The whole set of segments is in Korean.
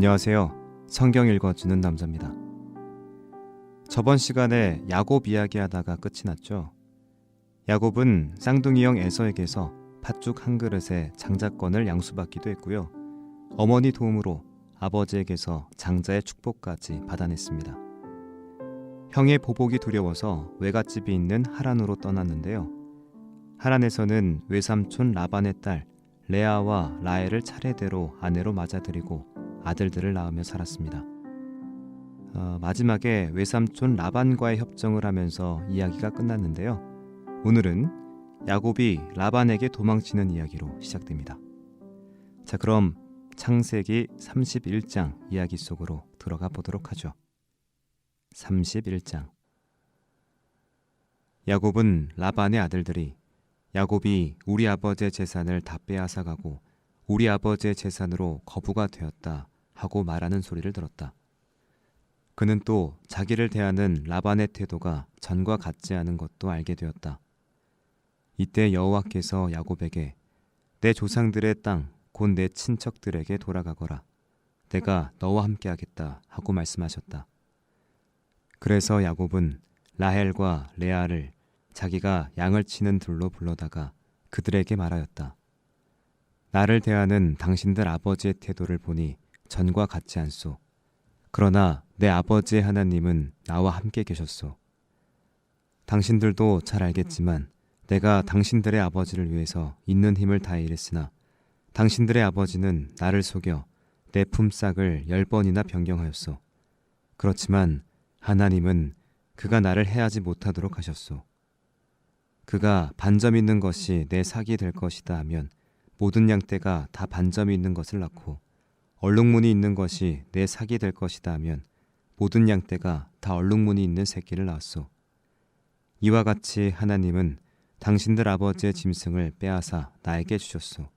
안녕하세요. 성경 읽어주는 남자입니다. 저번 시간에 야곱 이야기하다가 끝이 났죠. 야곱은 쌍둥이형 에서에게서 팥죽 한 그릇에 장자권을 양수받기도 했고요. 어머니 도움으로 아버지에게서 장자의 축복까지 받아냈습니다. 형의 보복이 두려워서 외갓집이 있는 하란으로 떠났는데요. 하란에서는 외삼촌 라반의 딸 레아와 라헬을 차례대로 아내로 맞아들이고 아들들을 낳으며 살았습니다. 마지막에 외삼촌 라반과의 협정을 하면서 이야기가 끝났는데요. 오늘은 야곱이 라반에게 도망치는 이야기로 시작됩니다. 자, 그럼 창세기 31장 이야기 속으로 들어가 보도록 하죠. 31장. 야곱은 라반의 아들들이 야곱이 우리 아버지의 재산을 다 빼앗아가고 우리 아버지의 재산으로 거부가 되었다 하고 말하는 소리를 들었다. 그는 또 자기를 대하는 라반의 태도가 전과 같지 않은 것도 알게 되었다. 이때 여호와께서 야곱에게 내 조상들의 땅 곧 내 친척들에게 돌아가거라. 내가 너와 함께하겠다 하고 말씀하셨다. 그래서 야곱은 라헬과 레아를 자기가 양을 치는 들로 불러다가 그들에게 말하였다. 나를 대하는 당신들 아버지의 태도를 보니 전과 같지 않소. 그러나 내 아버지의 하나님은 나와 함께 계셨소. 당신들도 잘 알겠지만 내가 당신들의 아버지를 위해서 있는 힘을 다해 일했으나 당신들의 아버지는 나를 속여 내 품삯을 10번이나 변경하였소. 그렇지만 하나님은 그가 나를 해하지 못하도록 하셨소. 그가 반점 있는 것이 내 삭이 될 것이다 하면 모든 양떼가 다 반점이 있는 것을 낳고 얼룩무늬 있는 것이 내 삭이 될 것이다 하면 모든 양떼가 다 얼룩무늬 있는 새끼를 낳았소. 이와 같이 하나님은 당신들 아버지의 짐승을 빼앗아 나에게 주셨소.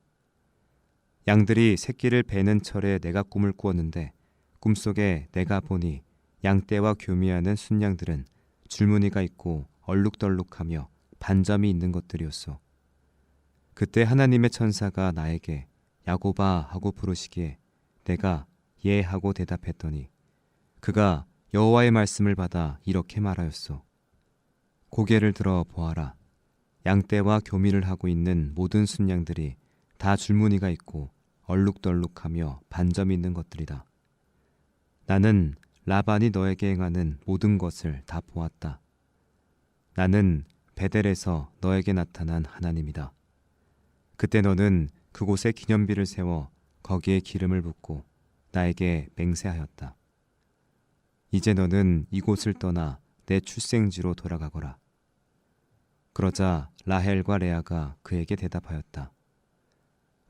양들이 새끼를 베는 철에 내가 꿈을 꾸었는데 꿈속에 내가 보니 양떼와 교미하는 순양들은 줄무늬가 있고 얼룩덜룩하며 반점이 있는 것들이었소. 그때 하나님의 천사가 나에게 야곱아 하고 부르시기에 내가 예 하고 대답했더니 그가 여호와의 말씀을 받아 이렇게 말하였소. 고개를 들어 보아라. 양떼와 교미를 하고 있는 모든 순양들이 다 줄무늬가 있고 얼룩덜룩하며 반점이 있는 것들이다. 나는 라반이 너에게 행하는 모든 것을 다 보았다. 나는 베델에서 너에게 나타난 하나님이다. 그때 너는 그곳에 기념비를 세워 거기에 기름을 붓고 나에게 맹세하였다. 이제 너는 이곳을 떠나 내 출생지로 돌아가거라. 그러자 라헬과 레아가 그에게 대답하였다.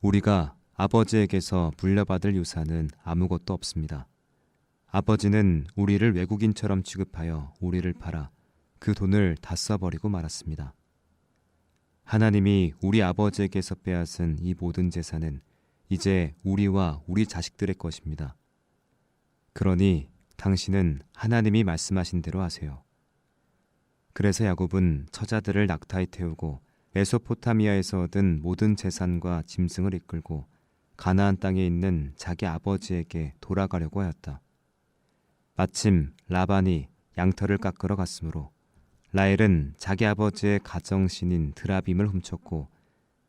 우리가 아버지에게서 물려받을 유산은 아무것도 없습니다. 아버지는 우리를 외국인처럼 취급하여 우리를 팔아 그 돈을 다 써버리고 말았습니다. 하나님이 우리 아버지에게서 빼앗은 이 모든 재산은 이제 우리와 우리 자식들의 것입니다. 그러니 당신은 하나님이 말씀하신 대로 하세요. 그래서 야곱은 처자들을 낙타에 태우고 메소포타미아에서 얻은 모든 재산과 짐승을 이끌고 가나안 땅에 있는 자기 아버지에게 돌아가려고 하였다. 마침 라반이 양털을 깎으러 갔으므로 라헬은 자기 아버지의 가정신인 드라빔을 훔쳤고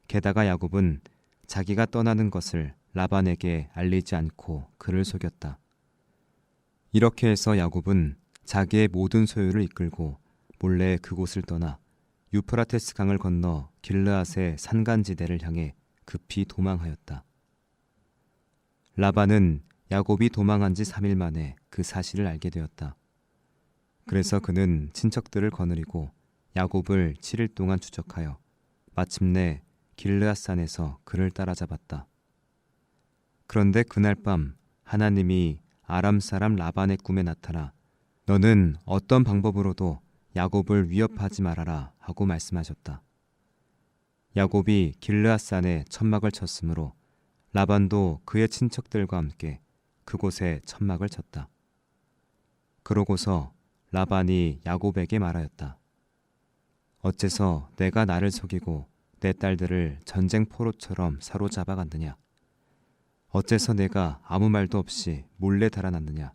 게다가 야곱은 자기가 떠나는 것을 라반에게 알리지 않고 그를 속였다. 이렇게 해서 야곱은 자기의 모든 소유를 이끌고 몰래 그곳을 떠나 유프라테스 강을 건너 길르앗의 산간지대를 향해 급히 도망하였다. 라반은 야곱이 도망한 지 3일 만에 그 사실을 알게 되었다. 그래서 그는 친척들을 거느리고 야곱을 7일 동안 추적하여 마침내 길르앗산에서 그를 따라잡았다. 그런데 그날 밤 하나님이 아람 사람 라반의 꿈에 나타나 너는 어떤 방법으로도 야곱을 위협하지 말아라 하고 말씀하셨다. 야곱이 길르앗산에 천막을 쳤으므로 라반도 그의 친척들과 함께 그곳에 천막을 쳤다. 그러고서 라반이 야곱에게 말하였다. 어째서 내가 나를 속이고 내 딸들을 전쟁 포로처럼 사로잡아 갔느냐? 어째서 내가 아무 말도 없이 몰래 달아났느냐?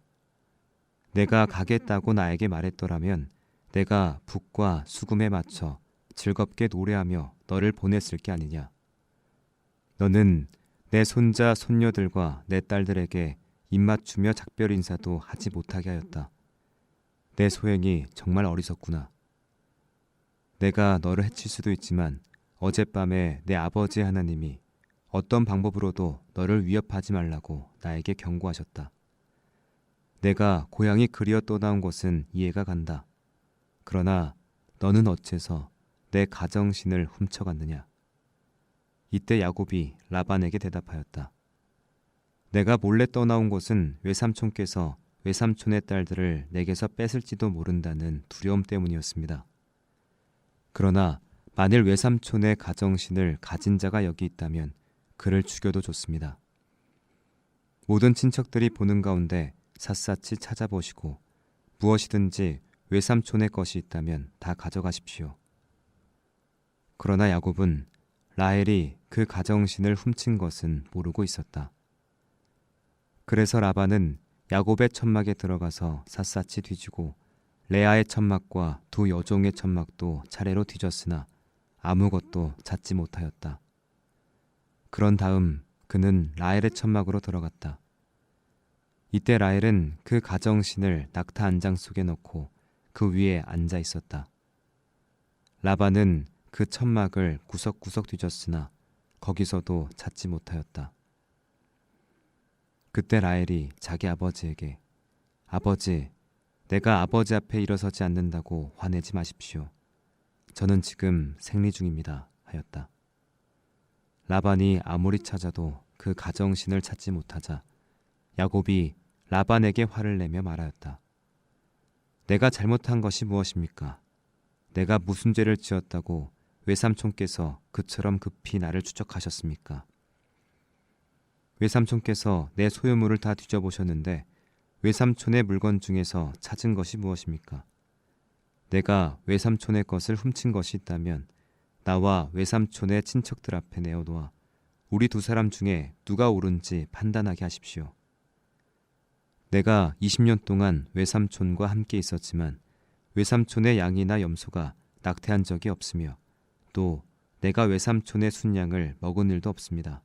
내가 가겠다고 나에게 말했더라면 내가 북과 수금에 맞춰 즐겁게 노래하며 너를 보냈을 게 아니냐? 너는 내 손자 손녀들과 내 딸들에게 입맞추며 작별 인사도 하지 못하게 하였다. 내 소행이 정말 어리석구나. 내가 너를 해칠 수도 있지만 어젯밤에 내 아버지 하나님이 어떤 방법으로도 너를 위협하지 말라고 나에게 경고하셨다. 내가 고향이 그리어 떠나온 것은 이해가 간다. 그러나 너는 어째서 내 가정신을 훔쳐갔느냐? 이때 야곱이 라반에게 대답하였다. 내가 몰래 떠나온 것은 외삼촌께서 외삼촌의 딸들을 내게서 뺏을지도 모른다는 두려움 때문이었습니다. 그러나 만일 외삼촌의 가정신을 가진 자가 여기 있다면 그를 죽여도 좋습니다. 모든 친척들이 보는 가운데 샅샅이 찾아보시고 무엇이든지 외삼촌의 것이 있다면 다 가져가십시오. 그러나 야곱은 라헬이 그 가정신을 훔친 것은 모르고 있었다. 그래서 라반은 야곱의 천막에 들어가서 샅샅이 뒤지고 레아의 천막과 두 여종의 천막도 차례로 뒤졌으나 아무것도 찾지 못하였다. 그런 다음 그는 라헬의 천막으로 들어갔다. 이때 라헬은 그 가정신을 낙타 안장 속에 넣고 그 위에 앉아 있었다. 라반은 그 천막을 구석구석 뒤졌으나 거기서도 찾지 못하였다. 그때 라헬이 자기 아버지에게 아버지, 내가 아버지 앞에 일어서지 않는다고 화내지 마십시오. 저는 지금 생리 중입니다. 하였다. 라반이 아무리 찾아도 그 가정신을 찾지 못하자 야곱이 라반에게 화를 내며 말하였다. 내가 잘못한 것이 무엇입니까? 내가 무슨 죄를 지었다고 외삼촌께서 그처럼 급히 나를 추적하셨습니까? 외삼촌께서 내 소유물을 다 뒤져보셨는데 외삼촌의 물건 중에서 찾은 것이 무엇입니까? 내가 외삼촌의 것을 훔친 것이 있다면 나와 외삼촌의 친척들 앞에 내어놓아 우리 두 사람 중에 누가 옳은지 판단하게 하십시오. 내가 20년 동안 외삼촌과 함께 있었지만 외삼촌의 양이나 염소가 낙태한 적이 없으며 또 내가 외삼촌의 순양을 먹은 일도 없습니다.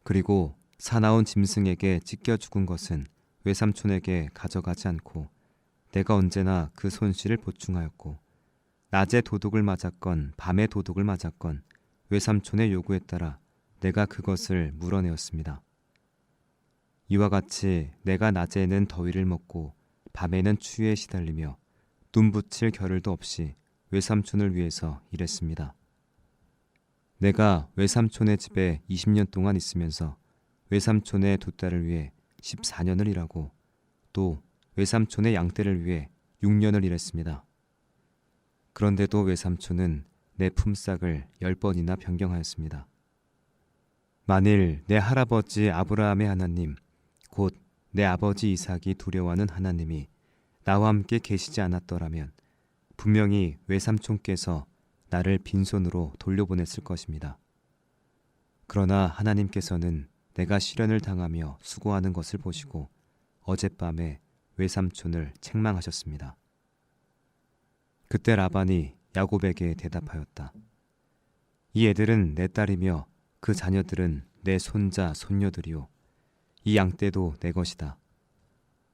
그리고 사나운 짐승에게 찢겨 죽은 것은 외삼촌에게 가져가지 않고 내가 언제나 그 손실을 보충하였고 낮에 도둑을 맞았건 밤에 도둑을 맞았건 외삼촌의 요구에 따라 내가 그것을 물어내었습니다. 이와 같이 내가 낮에는 더위를 먹고 밤에는 추위에 시달리며 눈 붙일 겨를도 없이 외삼촌을 위해서 일했습니다. 내가 외삼촌의 집에 20년 동안 있으면서 외삼촌의 두 딸을 위해 14년을 일하고 또 외삼촌의 양떼를 위해 6년을 일했습니다. 그런데도 외삼촌은 내 품삯을 10번이나 변경하였습니다. 만일 내 할아버지 아브라함의 하나님, 곧 내 아버지 이삭이 두려워하는 하나님이 나와 함께 계시지 않았더라면 분명히 외삼촌께서 나를 빈손으로 돌려보냈을 것입니다. 그러나 하나님께서는 내가 시련을 당하며 수고하는 것을 보시고 어젯밤에 외삼촌을 책망하셨습니다. 그때 라반이 야곱에게 대답하였다. 이 애들은 내 딸이며 그 자녀들은 내 손자 손녀들이요 이 양떼도 내 것이다.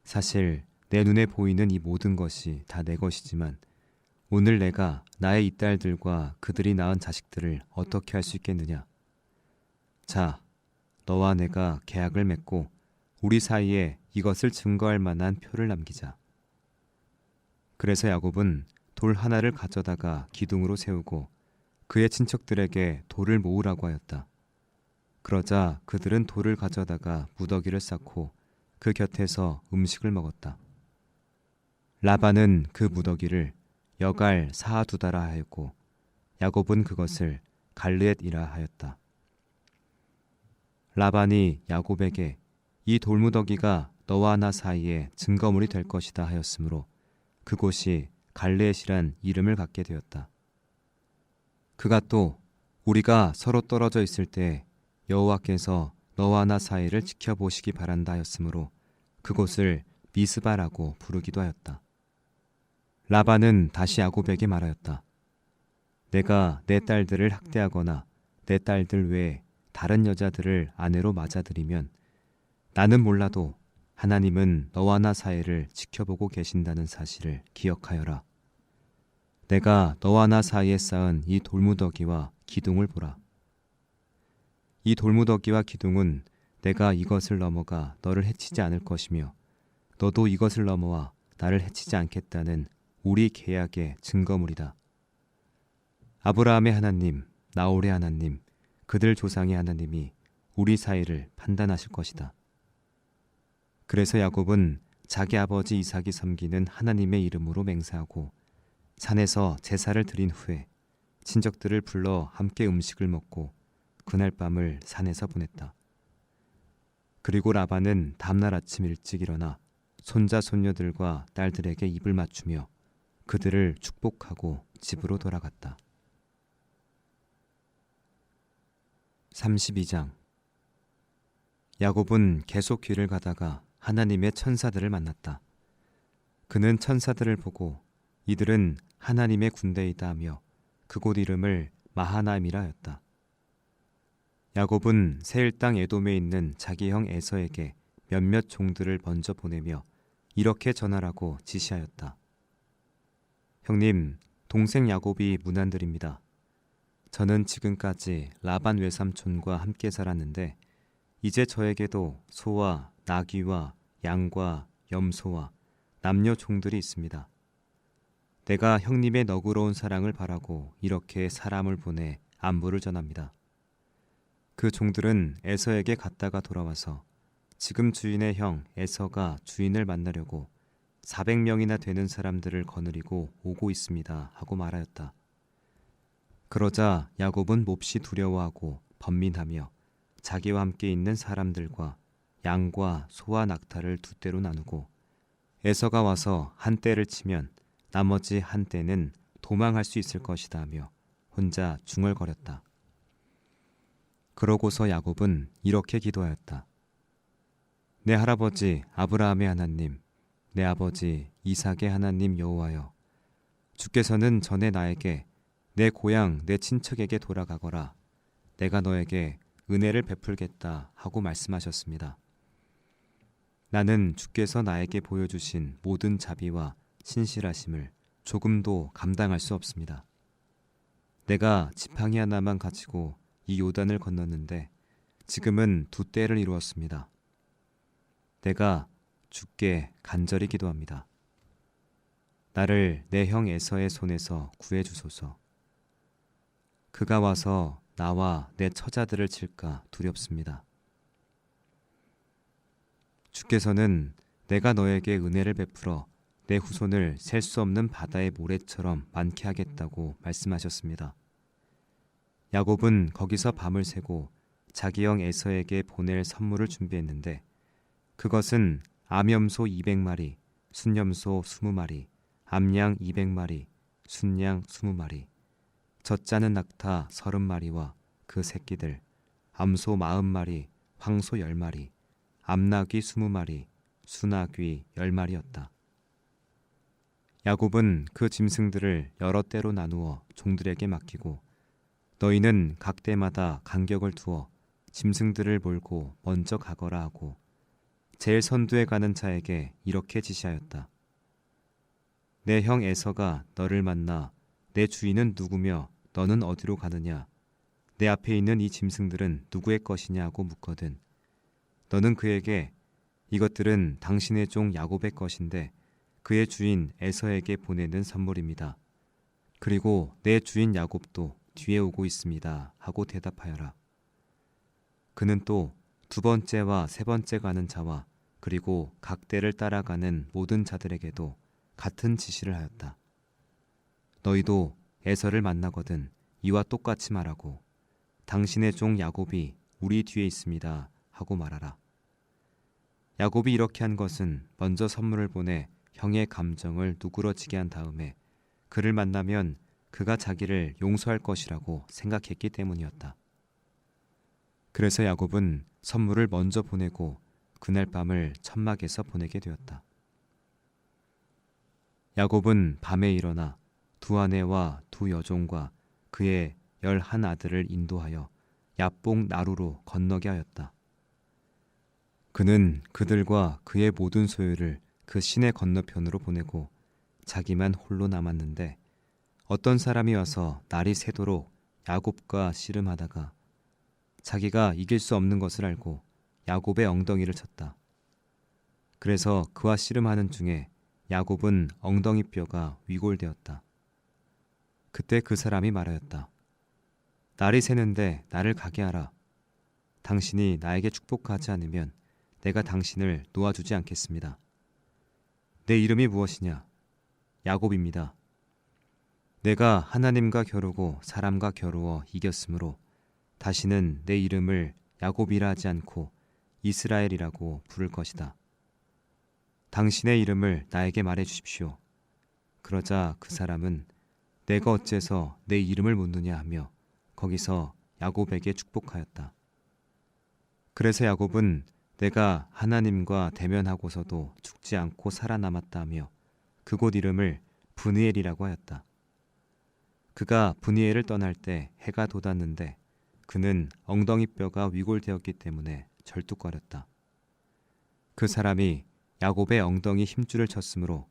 사실 내 눈에 보이는 이 모든 것이 다 내 것이지만 오늘 내가 나의 이 딸들과 그들이 낳은 자식들을 어떻게 할 수 있겠느냐? 자, 너와 내가 계약을 맺고 우리 사이에 이것을 증거할 만한 표를 남기자. 그래서 야곱은 돌 하나를 가져다가 기둥으로 세우고 그의 친척들에게 돌을 모으라고 하였다. 그러자 그들은 돌을 가져다가 무더기를 쌓고 그 곁에서 음식을 먹었다. 라반은 그 무더기를 여갈 사두다라 하였고 야곱은 그것을 갈르엣이라 하였다. 라반이 야곱에게 이 돌무더기가 너와 나 사이에 증거물이 될 것이다 하였으므로 그곳이 갈르엣이란 이름을 갖게 되었다. 그가 또 우리가 서로 떨어져 있을 때 여호와께서 너와 나 사이를 지켜보시기 바란다 하였으므로 그곳을 미스바라고 부르기도 하였다. 라반은 다시 야곱에게 말하였다. 내가 내 딸들을 학대하거나 내 딸들 외에 다른 여자들을 아내로 맞아들이면 나는 몰라도 하나님은 너와 나 사이를 지켜보고 계신다는 사실을 기억하여라. 내가 너와 나 사이에 쌓은 이 돌무더기와 기둥을 보라. 이 돌무더기와 기둥은 내가 이것을 넘어가 너를 해치지 않을 것이며 너도 이것을 넘어와 나를 해치지 않겠다는 우리 계약의 증거물이다. 아브라함의 하나님, 나홀의 하나님, 그들 조상의 하나님이 우리 사이를 판단하실 것이다. 그래서 야곱은 자기 아버지 이삭이 섬기는 하나님의 이름으로 맹세하고 산에서 제사를 드린 후에 친척들을 불러 함께 음식을 먹고 그날 밤을 산에서 보냈다. 그리고 라반은 다음날 아침 일찍 일어나 손자 손녀들과 딸들에게 입을 맞추며 그들을 축복하고 집으로 돌아갔다. 32장. 야곱은 계속 길을 가다가 하나님의 천사들을 만났다. 그는 천사들을 보고 이들은 하나님의 군대이다 하며 그곳 이름을 마하나임이라 하였다. 야곱은 세일 땅 에돔에 있는 자기 형 에서에게 몇몇 종들을 먼저 보내며 이렇게 전하라고 지시하였다. 형님, 동생 야곱이 문안드립니다. 저는 지금까지 라반 외삼촌과 함께 살았는데 이제 저에게도 소와 나귀와 양과 염소와 남녀 종들이 있습니다. 내가 형님의 너그러운 사랑을 바라고 이렇게 사람을 보내 안부를 전합니다. 그 종들은 에서에게 갔다가 돌아와서 지금 주인의 형 에서가 주인을 만나려고 400명이나 되는 사람들을 거느리고 오고 있습니다 하고 말하였다. 그러자 야곱은 몹시 두려워하고 번민하며 자기와 함께 있는 사람들과 양과 소와 낙타를 두 떼로 나누고 에서가 와서 한 떼를 치면 나머지 한 떼는 도망할 수 있을 것이다 하며 혼자 중얼거렸다. 그러고서 야곱은 이렇게 기도하였다. 내 할아버지 아브라함의 하나님, 내 아버지 이삭의 하나님 여호와여, 주께서는 전에 나에게 내 고향 내 친척에게 돌아가거라, 내가 너에게 은혜를 베풀겠다 하고 말씀하셨습니다. 나는 주께서 나에게 보여주신 모든 자비와 신실하심을 조금도 감당할 수 없습니다. 내가 지팡이 하나만 가지고 이 요단을 건넜는데 지금은 두 떼를 이루었습니다. 내가 주께 간절히 기도합니다. 나를 내 형 에서의 손에서 구해 주소서. 그가 와서 나와 내 처자들을 칠까 두렵습니다. 주께서는 내가 너에게 은혜를 베풀어 내 후손을 셀 수 없는 바다의 모래처럼 많게 하겠다고 말씀하셨습니다. 야곱은 거기서 밤을 새고 자기 형 에서에게 보낼 선물을 준비했는데 그것은 암염소 200마리, 순염소 20마리, 암양 200마리, 순양 20마리, 젖자는 낙타 30마리와 그 새끼들, 암소 40마리, 황소 10마리, 암나귀 20마리, 수나귀 10마리였다. 야곱은 그 짐승들을 여러 떼로 나누어 종들에게 맡기고 너희는 각 떼마다 간격을 두어 짐승들을 몰고 먼저 가거라 하고 제일 선두에 가는 자에게 이렇게 지시하였다. 내 형 에서가 너를 만나 내 주인은 누구며 너는 어디로 가느냐, 내 앞에 있는 이 짐승들은 누구의 것이냐 하고 묻거든 너는 그에게 이것들은 당신의 종 야곱의 것인데 그의 주인 에서에게 보내는 선물입니다. 그리고 내 주인 야곱도 뒤에 오고 있습니다 하고 대답하여라. 그는 또 두 번째와 세 번째 가는 자와 그리고 각 떼를 따라가는 모든 자들에게도 같은 지시를 하였다. 너희도 에서를 만나거든 이와 똑같이 말하고 당신의 종 야곱이 우리 뒤에 있습니다 하고 말하라. 야곱이 이렇게 한 것은 먼저 선물을 보내 형의 감정을 누그러지게 한 다음에 그를 만나면 그가 자기를 용서할 것이라고 생각했기 때문이었다. 그래서 야곱은 선물을 먼저 보내고 그날 밤을 천막에서 보내게 되었다. 야곱은 밤에 일어나 두 아내와 두 여종과 그의 11 아들을 인도하여 야복 나루로 건너게 하였다. 그는 그들과 그의 모든 소유를 그 시내 건너편으로 보내고 자기만 홀로 남았는데 어떤 사람이 와서 날이 새도록 야곱과 씨름하다가 자기가 이길 수 없는 것을 알고 야곱의 엉덩이를 쳤다. 그래서 그와 씨름하는 중에 야곱은 엉덩이 뼈가 위골되었다. 그때 그 사람이 말하였다. 날이 새는데 나를 가게 하라. 당신이 나에게 축복하지 않으면 내가 당신을 놓아주지 않겠습니다. 내 이름이 무엇이냐? 야곱입니다. 내가 하나님과 겨루고 사람과 겨루어 이겼으므로 다시는 내 이름을 야곱이라 하지 않고 이스라엘이라고 부를 것이다. 당신의 이름을 나에게 말해 주십시오. 그러자 그 사람은 내가 어째서 내 이름을 묻느냐 하며 거기서 야곱에게 축복하였다. 그래서 야곱은 내가 하나님과 대면하고서도 죽지 않고 살아남았다 하며 그곳 이름을 브니엘이라고 하였다. 그가 브니엘을 떠날 때 해가 돋았는데 그는 엉덩이 뼈가 위골되었기 때문에 절뚝거렸다. 그 사람이 야곱의 엉덩이 힘줄을 쳤으므로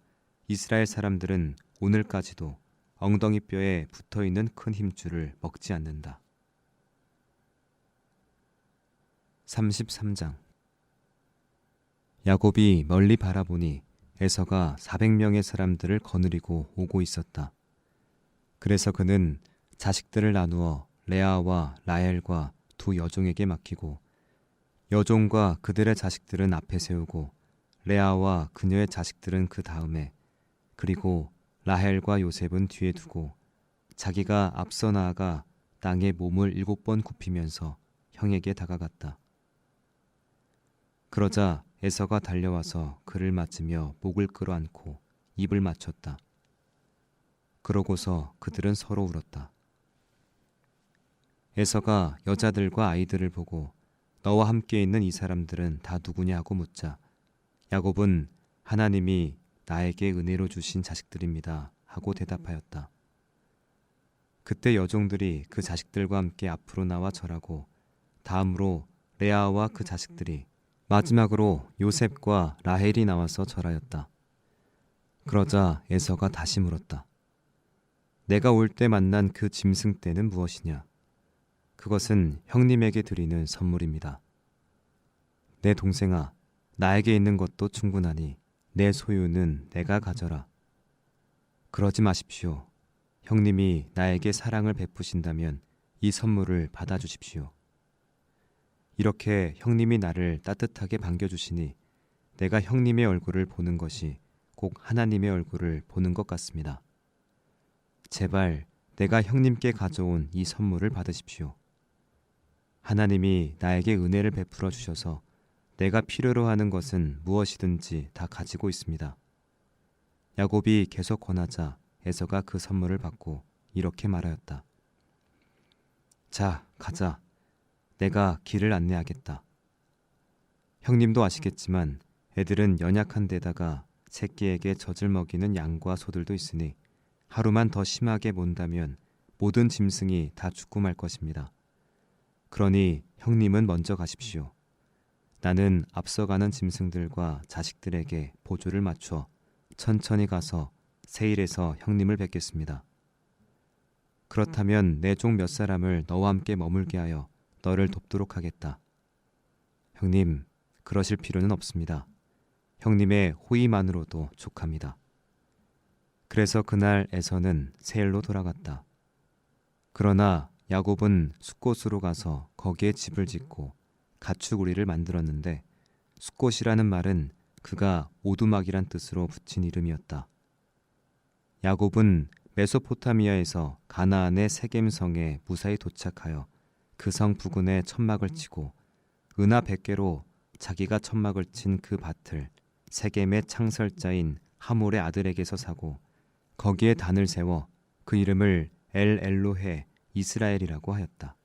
이스라엘 사람들은 오늘까지도 엉덩이 뼈에 붙어있는 큰 힘줄을 먹지 않는다. 33장. 야곱이 멀리 바라보니 에서가 400명의 사람들을 거느리고 오고 있었다. 그래서 그는 자식들을 나누어 레아와 라헬과 두 여종에게 맡기고 여종과 그들의 자식들은 앞에 세우고 레아와 그녀의 자식들은 그 다음에 그리고 라헬과 요셉은 뒤에 두고 자기가 앞서 나아가 땅에 몸을 7번 굽히면서 형에게 다가갔다. 그러자 에서가 달려와서 그를 맞으며 목을 끌어안고 입을 맞췄다. 그러고서 그들은 서로 울었다. 에서가 여자들과 아이들을 보고 너와 함께 있는 이 사람들은 다 누구냐 하고 묻자 야곱은 하나님이 나에게 은혜로 주신 자식들입니다 하고 대답하였다. 그때 여종들이 그 자식들과 함께 앞으로 나와 절하고 다음으로 레아와 그 자식들이 마지막으로 요셉과 라헬이 나와서 절하였다. 그러자 에서가 다시 물었다. 내가 올 때 만난 그 짐승 떼는 무엇이냐? 그것은 형님에게 드리는 선물입니다. 내 동생아, 나에게 있는 것도 충분하니 내 소유는 내가 가져라. 그러지 마십시오. 형님이 나에게 사랑을 베푸신다면 이 선물을 받아주십시오. 이렇게 형님이 나를 따뜻하게 반겨주시니 내가 형님의 얼굴을 보는 것이 꼭 하나님의 얼굴을 보는 것 같습니다. 제발 내가 형님께 가져온 이 선물을 받으십시오. 하나님이 나에게 은혜를 베풀어 주셔서 내가 필요로 하는 것은 무엇이든지 다 가지고 있습니다. 야곱이 계속 권하자 에서가 그 선물을 받고 이렇게 말하였다. 자, 가자. 내가 길을 안내하겠다. 형님도 아시겠지만 애들은 연약한 데다가 새끼에게 젖을 먹이는 양과 소들도 있으니 하루만 더 심하게 몬다면 모든 짐승이 다 죽고 말 것입니다. 그러니 형님은 먼저 가십시오. 나는 앞서가는 짐승들과 자식들에게 보조를 맞춰 천천히 가서 세일에서 형님을 뵙겠습니다. 그렇다면 내 종 몇 사람을 너와 함께 머물게 하여 너를 돕도록 하겠다. 형님, 그러실 필요는 없습니다. 형님의 호의만으로도 족합니다. 그래서 그날 에서는 세일로 돌아갔다. 그러나 야곱은 숫곳으로 가서 거기에 집을 짓고 가축우리를 만들었는데 숫곳이라는 말은 그가 오두막이란 뜻으로 붙인 이름이었다. 야곱은 메소포타미아에서 가나안의 세겜성에 무사히 도착하여 그 성 부근에 천막을 치고 은하 100개로 자기가 천막을 친 그 밭을 세겜의 창설자인 하몰의 아들에게서 사고 거기에 단을 세워 그 이름을 엘 엘로헤 이스라엘이라고 하였다.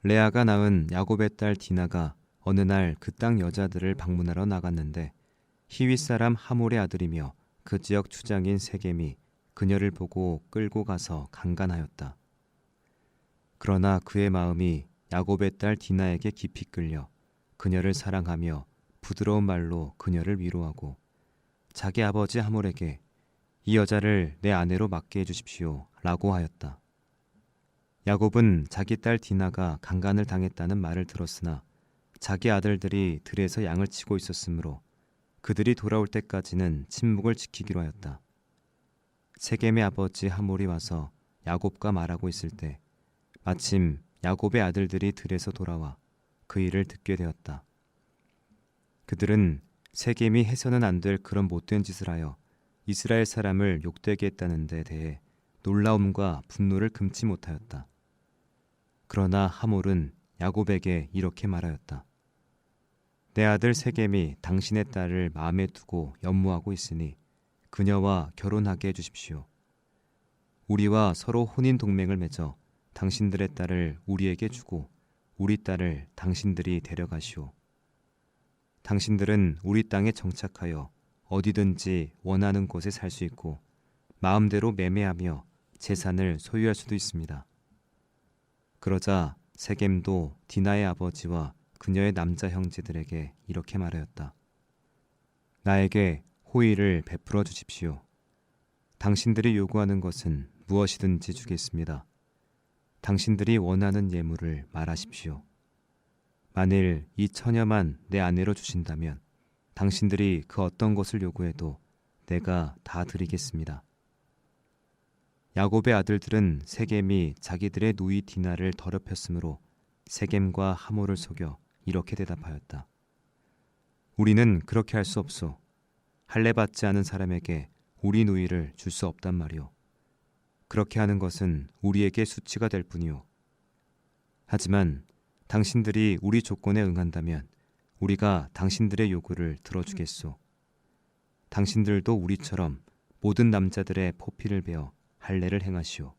레아가 낳은 야곱의 딸 디나가 어느 날 그 땅 여자들을 방문하러 나갔는데 히윗 사람 하몰의 아들이며 그 지역 추장인 세겜이 그녀를 보고 끌고 가서 강간하였다. 그러나 그의 마음이 야곱의 딸 디나에게 깊이 끌려 그녀를 사랑하며 부드러운 말로 그녀를 위로하고 자기 아버지 하몰에게 이 여자를 내 아내로 맡게 해주십시오 라고 하였다. 야곱은 자기 딸 디나가 강간을 당했다는 말을 들었으나 자기 아들들이 들에서 양을 치고 있었으므로 그들이 돌아올 때까지는 침묵을 지키기로 하였다. 세겜의 아버지 하몰이 와서 야곱과 말하고 있을 때 마침 야곱의 아들들이 들에서 돌아와 그 일을 듣게 되었다. 그들은 세겜이 해서는 안 될 그런 못된 짓을 하여 이스라엘 사람을 욕되게 했다는 데 대해 놀라움과 분노를 금치 못하였다. 그러나 하몰은 야곱에게 이렇게 말하였다. 내 아들 세겜이 당신의 딸을 마음에 두고 연모하고 있으니 그녀와 결혼하게 해주십시오. 우리와 서로 혼인 동맹을 맺어 당신들의 딸을 우리에게 주고 우리 딸을 당신들이 데려가시오. 당신들은 우리 땅에 정착하여 어디든지 원하는 곳에 살 수 있고 마음대로 매매하며 재산을 소유할 수도 있습니다. 그러자 세겜도 디나의 아버지와 그녀의 남자 형제들에게 이렇게 말하였다. 나에게 호의를 베풀어 주십시오. 당신들이 요구하는 것은 무엇이든지 주겠습니다. 당신들이 원하는 예물을 말하십시오. 만일 이 처녀만 내 아내로 주신다면 당신들이 그 어떤 것을 요구해도 내가 다 드리겠습니다. 야곱의 아들들은 세겜이 자기들의 누이 디나를 더럽혔으므로 세겜과 하몰을 속여 이렇게 대답하였다. 우리는 그렇게 할 수 없소. 할례 받지 않은 사람에게 우리 누이를 줄 수 없단 말이오. 그렇게 하는 것은 우리에게 수치가 될 뿐이오. 하지만 당신들이 우리 조건에 응한다면 우리가 당신들의 요구를 들어주겠소. 당신들도 우리처럼 모든 남자들의 포피를 베어 할례를 행하시오.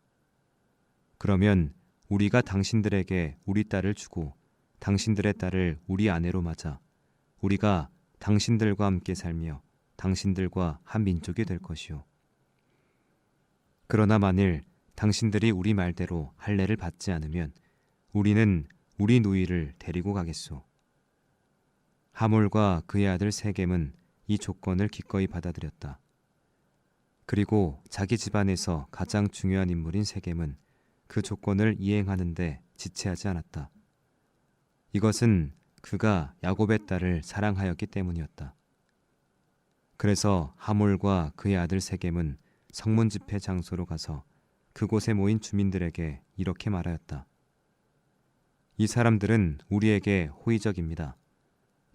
그러면 우리가 당신들에게 우리 딸을 주고 당신들의 딸을 우리 아내로 맞아 우리가 당신들과 함께 살며 당신들과 한 민족이 될 것이오. 그러나 만일 당신들이 우리 말대로 할례를 받지 않으면 우리는 우리 누이를 데리고 가겠소. 하몰과 그의 아들 세겜은 이 조건을 기꺼이 받아들였다. 그리고 자기 집안에서 가장 중요한 인물인 세겜은 그 조건을 이행하는데 지체하지 않았다. 이것은 그가 야곱의 딸을 사랑하였기 때문이었다. 그래서 하몰과 그의 아들 세겜은 성문 집회 장소로 가서 그곳에 모인 주민들에게 이렇게 말하였다. 이 사람들은 우리에게 호의적입니다.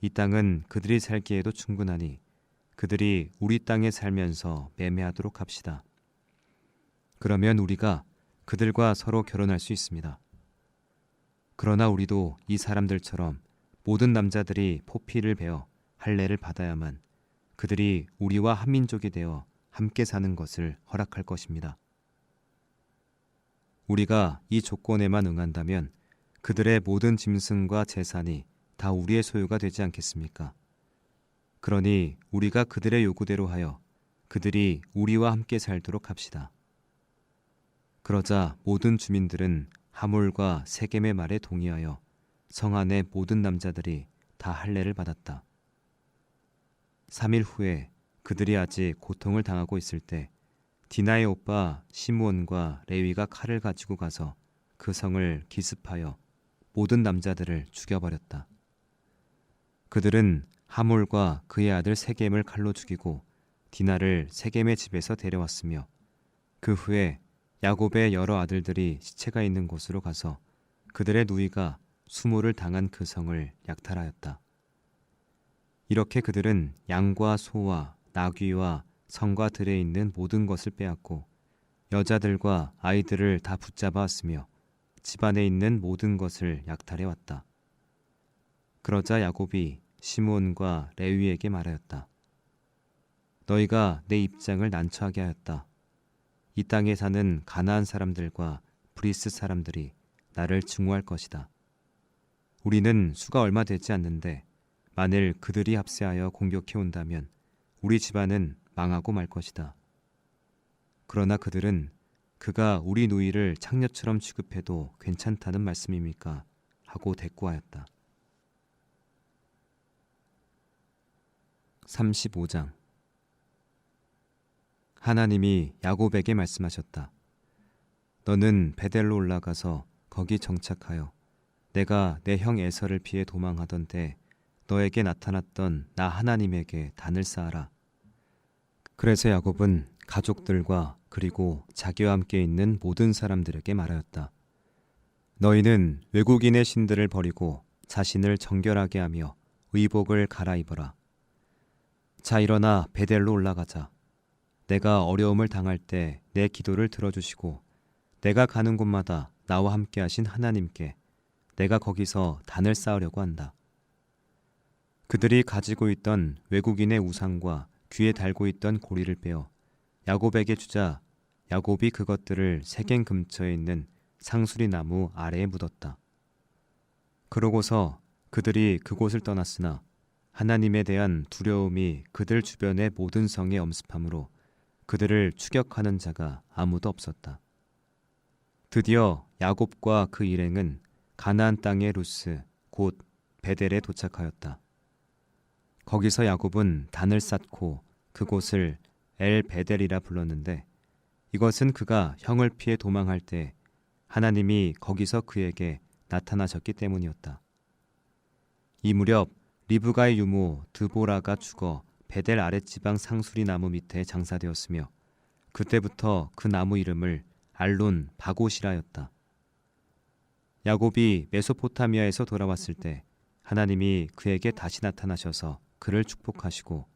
이 땅은 그들이 살기에도 충분하니 그들이 우리 땅에 살면서 매매하도록 합시다. 그러면 우리가 그들과 서로 결혼할 수 있습니다. 그러나 우리도 이 사람들처럼 모든 남자들이 포피를 베어 할례를 받아야만 그들이 우리와 한 민족이 되어 함께 사는 것을 허락할 것입니다. 우리가 이 조건에만 응한다면 그들의 모든 짐승과 재산이 다 우리의 소유가 되지 않겠습니까? 그러니 우리가 그들의 요구대로 하여 그들이 우리와 함께 살도록 합시다. 그러자 모든 주민들은 하몰과 세겜의 말에 동의하여 성 안의 모든 남자들이 다 할례를 받았다. 3일 후에 그들이 아직 고통을 당하고 있을 때 디나의 오빠 시므온과 레위가 칼을 가지고 가서 그 성을 기습하여 모든 남자들을 죽여버렸다. 그들은 하몰과 그의 아들 세겜을 칼로 죽이고 디나를 세겜의 집에서 데려왔으며 그 후에 야곱의 여러 아들들이 시체가 있는 곳으로 가서 그들의 누이가 수모를 당한 그 성을 약탈하였다. 이렇게 그들은 양과 소와 나귀와 성과 들에 있는 모든 것을 빼앗고 여자들과 아이들을 다 붙잡아왔으며 집안에 있는 모든 것을 약탈해왔다. 그러자 야곱이 시므온과 레위에게 말하였다. 너희가 내 입장을 난처하게 하였다. 이 땅에 사는 가나안 사람들과 브리스 사람들이 나를 증오할 것이다. 우리는 수가 얼마 되지 않는데 만일 그들이 합세하여 공격해 온다면 우리 집안은 망하고 말 것이다. 그러나 그들은 그가 우리 누이를 창녀처럼 취급해도 괜찮다는 말씀입니까? 하고 대꾸하였다. 35장. 하나님이 야곱에게 말씀하셨다. 너는 베델로 올라가서 거기 정착하여 내가 내 형 에서를 피해 도망하던 때 너에게 나타났던 나 하나님에게 단을 쌓아라. 그래서 야곱은 가족들과 그리고 자기와 함께 있는 모든 사람들에게 말하였다. 너희는 외국인의 신들을 버리고 자신을 정결하게 하며 의복을 갈아입어라. 자, 일어나 베델로 올라가자. 내가 어려움을 당할 때 내 기도를 들어주시고 내가 가는 곳마다 나와 함께 하신 하나님께 내가 거기서 단을 쌓으려고 한다. 그들이 가지고 있던 외국인의 우상과 귀에 달고 있던 고리를 빼어 야곱에게 주자 야곱이 그것들을 세겜 근처에 있는 상수리 나무 아래에 묻었다. 그러고서 그들이 그곳을 떠났으나 하나님에 대한 두려움이 그들 주변의 모든 성에 엄습하므로 그들을 추격하는 자가 아무도 없었다. 드디어 야곱과 그 일행은 가나안 땅의 루스 곧 베델에 도착하였다. 거기서 야곱은 단을 쌓고 그곳을 엘 베델이라 불렀는데 이것은 그가 형을 피해 도망할 때 하나님이 거기서 그에게 나타나셨기 때문이었다. 이 무렵 리브가의 유모 드보라가 죽어 베델 아랫지방 상수리 나무 밑에 장사되었으며 그때부터 그 나무 이름을 알론 바곳이라였다. 야곱이 메소포타미아에서 돌아왔을 때 하나님이 그에게 다시 나타나셔서 그를 축복하시고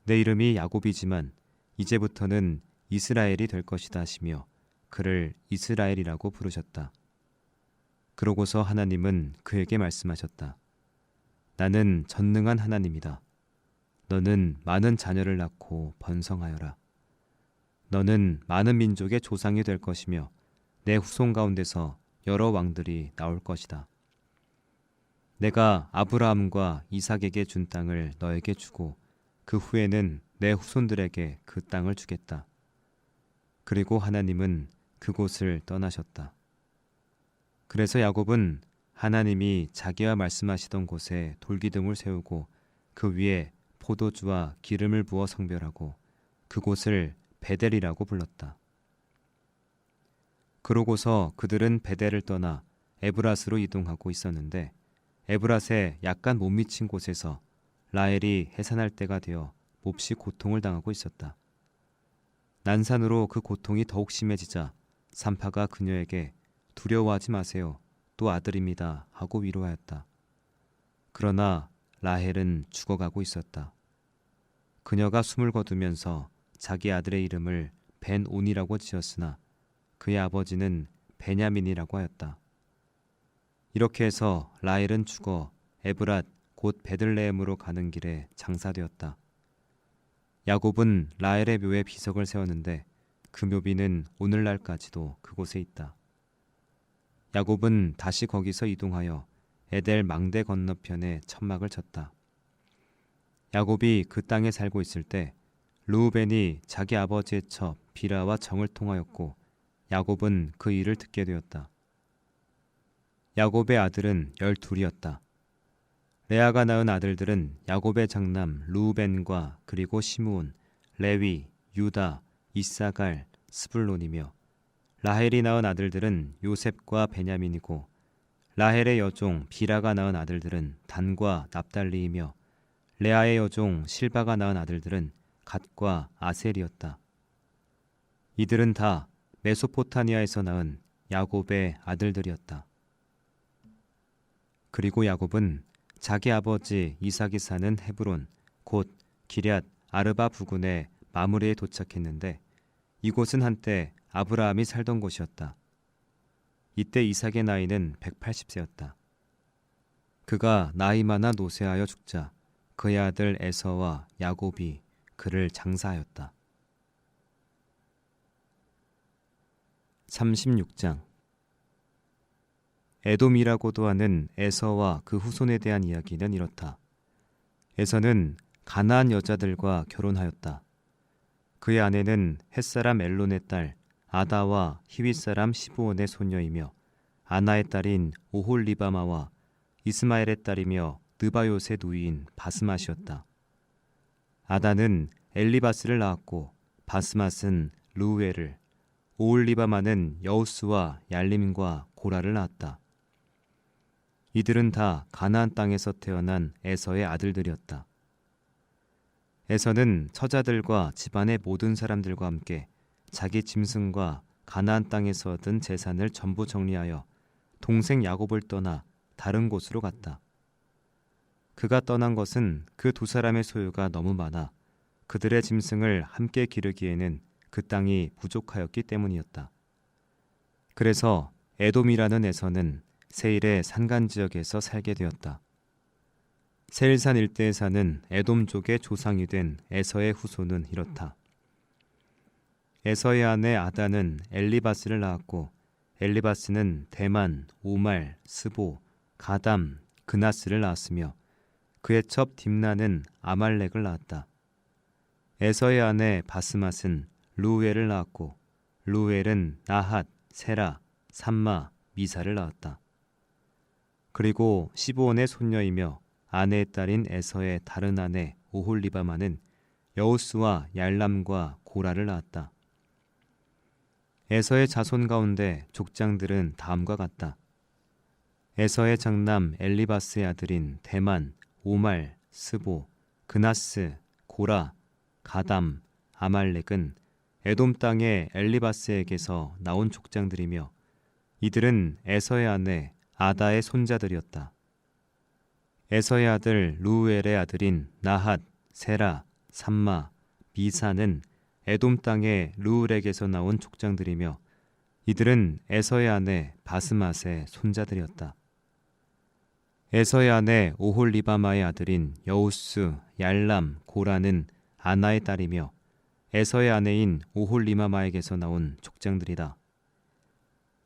내 이름이 야곱이지만 이제부터는 이스라엘이 될 것이다 하시며 그를 이스라엘이라고 부르셨다. 그러고서 하나님은 그에게 말씀하셨다. 나는 전능한 하나님이다. 너는 많은 자녀를 낳고 번성하여라. 너는 많은 민족의 조상이 될 것이며 내 후손 가운데서 여러 왕들이 나올 것이다. 내가 아브라함과 이삭에게 준 땅을 너에게 주고 그 후에는 내 후손들에게 그 땅을 주겠다. 그리고 하나님은 그곳을 떠나셨다. 그래서 야곱은 하나님이 자기와 말씀하시던 곳에 돌기둥을 세우고 그 위에 포도주와 기름을 부어 성별하고 그곳을 베델이라고 불렀다. 그러고서 그들은 베델을 떠나 에브랏으로 이동하고 있었는데 에브랏의 약간 못 미친 곳에서 라헬이 해산할 때가 되어 몹시 고통을 당하고 있었다. 난산으로 그 고통이 더욱 심해지자 산파가 그녀에게 두려워하지 마세요. 또 아들입니다. 하고 위로하였다. 그러나 라헬은 죽어가고 있었다. 그녀가 숨을 거두면서 자기 아들의 이름을 벤온이라고 지었으나 그의 아버지는 베냐민이라고 하였다. 이렇게 해서 라헬은 죽어 에브랏 곧 베들레헴으로 가는 길에 장사되었다. 야곱은 라헬의 묘에 비석을 세웠는데 그 묘비는 오늘날까지도 그곳에 있다. 야곱은 다시 거기서 이동하여 에델 망대 건너편에 천막을 쳤다. 야곱이 그 땅에 살고 있을 때 르우벤이 자기 아버지의 첩 비라와 정을 통하였고 야곱은 그 일을 듣게 되었다. 야곱의 아들은 12이었다. 레아가 낳은 아들들은 야곱의 장남 르우벤과 그리고 시므온, 레위, 유다, 이사갈, 스불론이며 라헬이 낳은 아들들은 요셉과 베냐민이고 라헬의 여종 비라가 낳은 아들들은 단과 납달리이며 레아의 여종 실바가 낳은 아들들은 갓과 아셀이었다. 이들은 다 메소포타미아에서 낳은 야곱의 아들들이었다. 그리고 야곱은 자기 아버지 이삭이 사는 헤브론 곧 기럇 아르바 부근의 마므레에 도착했는데 이곳은 한때 아브라함이 살던 곳이었다. 이때 이삭의 나이는 180세였다. 그가 나이 많아 노쇠하여 죽자 그의 아들 에서와 야곱이 그를 장사하였다. 36장. 에돔이라고도 하는 에서와 그 후손에 대한 이야기는 이렇다. 에서는 가나안 여자들과 결혼하였다. 그의 아내는 햇사람 엘론의 딸 아다와 히윗 사람 시브온의 소녀이며 아나의 딸인 오홀리바마와 이스마엘의 딸이며 느바요의 누이인 바스맛이었다. 아다는 엘리바스를 낳았고 바스맛은 르우엘을, 오홀리바마는 여우스와 얄림과 고라를 낳았다. 이들은 다 가나안 땅에서 태어난 에서의 아들들이었다. 에서는 처자들과 집안의 모든 사람들과 함께 자기 짐승과 가나안 땅에서 얻은 재산을 전부 정리하여 동생 야곱을 떠나 다른 곳으로 갔다. 그가 떠난 것은 그 두 사람의 소유가 너무 많아 그들의 짐승을 함께 기르기에는 그 땅이 부족하였기 때문이었다. 그래서 에돔이라는 에서는 세일의 산간지역에서 살게 되었다. 세일산 일대에 사는 에돔족의 조상이 된 에서의 후손은 이렇다. 에서의 아내 아다는 엘리바스를 낳았고 엘리바스는 대만, 오말, 스보, 가담, 그나스를 낳았으며 그의 첩 딥나는 아말렉을 낳았다. 에서의 아내 바스맛은 루엘을 낳았고 루엘은 나핫, 세라, 삼마, 미사를 낳았다. 그리고 시브온의 손녀이며 아내의 딸인 에서의 다른 아내 오홀리바마는 여우스와 얄람과 고라를 낳았다. 에서의 자손 가운데 족장들은 다음과 같다. 에서의 장남 엘리바스의 아들인 대만, 오말, 스보, 그나스, 고라, 가담, 아말렉은 에돔 땅의 엘리바스에게서 나온 족장들이며 이들은 에서의 아내 아다의 손자들이었다. 에서의 아들 루엘의 아들인 나핫, 세라, 삼마, 미사는 에돔 땅의 루엘에게서 나온 족장들이며 이들은 에서의 아내 바스맛의 손자들이었다. 에서의 아내 오홀리바마의 아들인 여우스, 얄람, 고라는 아나의 딸이며 에서의 아내인 오홀리바마에게서 나온 족장들이다.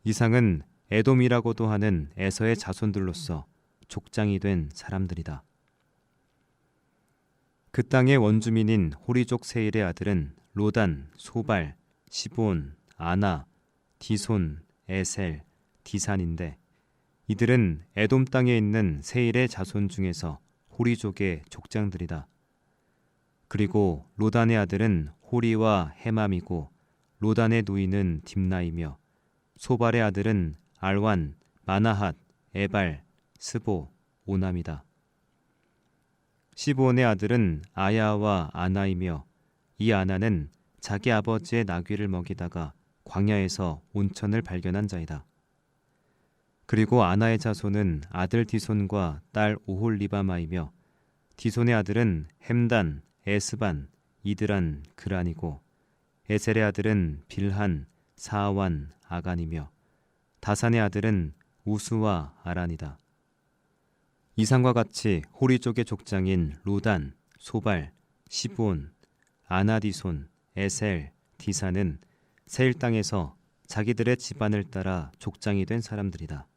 이상은 에돔이라고도 하는 에서의 자손들로서 족장이 된 사람들이다. 그 땅의 원주민인 호리족 세일의 아들은 로단, 소발, 시본, 아나, 디손, 에셀, 디산인데 이들은 에돔 땅에 있는 세일의 자손 중에서 호리족의 족장들이다. 그리고 로단의 아들은 호리와 헤맘이고 로단의 누이는 딥나이며 소발의 아들은 알완, 마나핫, 에발, 스보, 오남이다. 시브온의 아들은 아야와 아나이며 이 아나는 자기 아버지의 나귀를 먹이다가 광야에서 온천을 발견한 자이다. 그리고 아나의 자손은 아들 디손과 딸 오홀리바마이며 디손의 아들은 햄단, 에스반, 이드란, 그란이고 에셀의 아들은 빌한, 사완, 아간이며 다산의 아들은 우수와 아란이다. 이상과 같이 호리 쪽의 족장인 로단, 소발, 시브온, 아나디손, 에셀, 디사는 세일 땅에서 자기들의 집안을 따라 족장이 된 사람들이다.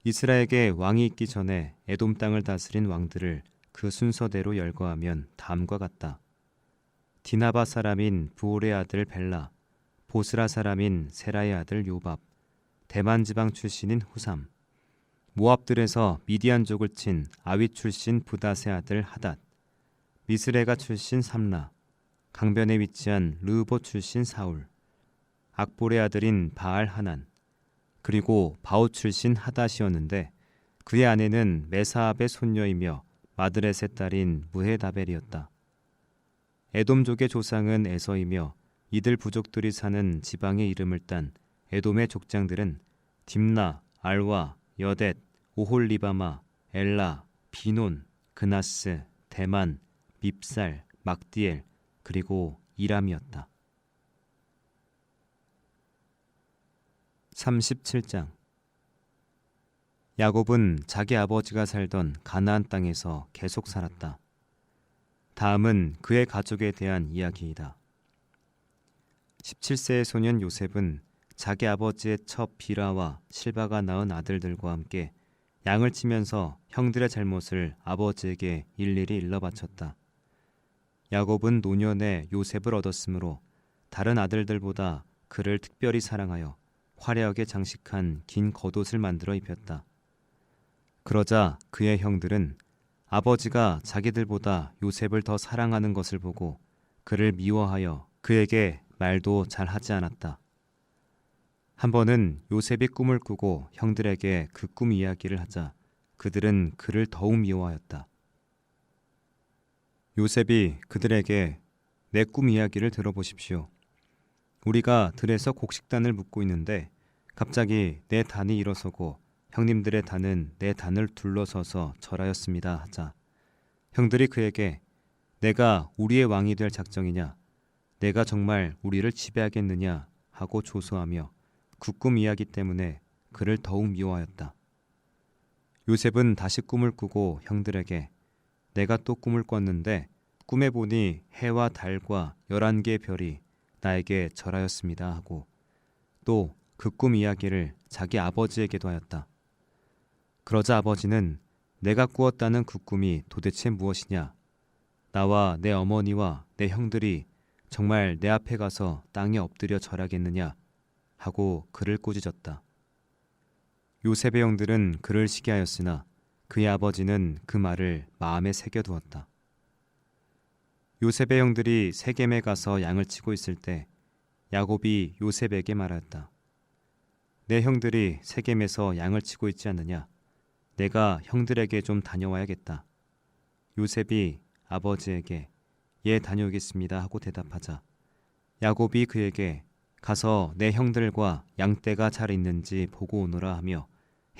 이스라엘에게 왕이 있기 전에 에돔 땅을 다스린 왕들을 그 순서대로 열거하면 다음과 같다. 디나바 사람인 부올의 아들 벨라, 보스라 사람인 세라의 아들 요밥, 대만 지방 출신인 후삼, 모압들에서 미디안족을 친 아윗 출신 부닷의 아들 하닷, 미스레가 출신 삼라, 강변에 위치한 르보 출신 사울, 악볼의 아들인 바알 하난, 그리고 바오 출신 하닷이었는데 그의 아내는 메사압의 손녀이며 마드렛의 딸인 무헤다벨이었다. 에돔족의 조상은 에서이며 이들 부족들이 사는 지방의 이름을 딴 에돔의 족장들은 딥나, 알와, 여댓, 오홀리바마, 엘라, 비논, 그나스, 대만, 밉살, 막디엘, 그리고 이람이었다. 37장 야곱은 자기 아버지가 살던 가나안 땅에서 계속 살았다. 다음은 그의 가족에 대한 이야기이다. 17세의 소년 요셉은 자기 아버지의 첩 비라와 실바가 낳은 아들들과 함께 양을 치면서 형들의 잘못을 아버지에게 일일이 일러 바쳤다. 야곱은 노년에 요셉을 얻었으므로 다른 아들들보다 그를 특별히 사랑하여 화려하게 장식한 긴 겉옷을 만들어 입혔다. 그러자 그의 형들은 아버지가 자기들보다 요셉을 더 사랑하는 것을 보고 그를 미워하여 그에게 말도 잘 하지 않았다. 한 번은 요셉이 꿈을 꾸고 형들에게 그 꿈 이야기를 하자 그들은 그를 더욱 미워하였다. 요셉이 그들에게 내 꿈 이야기를 들어보십시오. 우리가 들에서 곡식단을 묶고 있는데 갑자기 내 단이 일어서고 형님들의 단은 내 단을 둘러서서 절하였습니다 하자 형들이 그에게 내가 우리의 왕이 될 작정이냐? 내가 정말 우리를 지배하겠느냐? 하고 조소하며 그 꿈 이야기 때문에 그를 더욱 미워하였다. 요셉은 다시 꿈을 꾸고 형들에게 내가 또 꿈을 꿨는데 꿈에 보니 해와 달과 11개의 별이 나에게 절하였습니다 하고 또 그 꿈 이야기를 자기 아버지에게도 하였다. 그러자 아버지는 내가 꾸었다는 그 꿈이 도대체 무엇이냐? 나와 내 어머니와 내 형들이 정말 내 앞에 가서 땅에 엎드려 절하겠느냐? 하고 그를 꾸짖었다. 요셉의 형들은 그를 시기하였으나 그의 아버지는 그 말을 마음에 새겨두었다. 요셉의 형들이 세겜에 가서 양을 치고 있을 때 야곱이 요셉에게 말하였다. 내 형들이 세겜에서 양을 치고 있지 않느냐? 내가 형들에게 좀 다녀와야겠다. 요셉이 아버지에게 예 다녀오겠습니다 하고 대답하자 야곱이 그에게 가서 내 형들과 양떼가 잘 있는지 보고 오너라 하며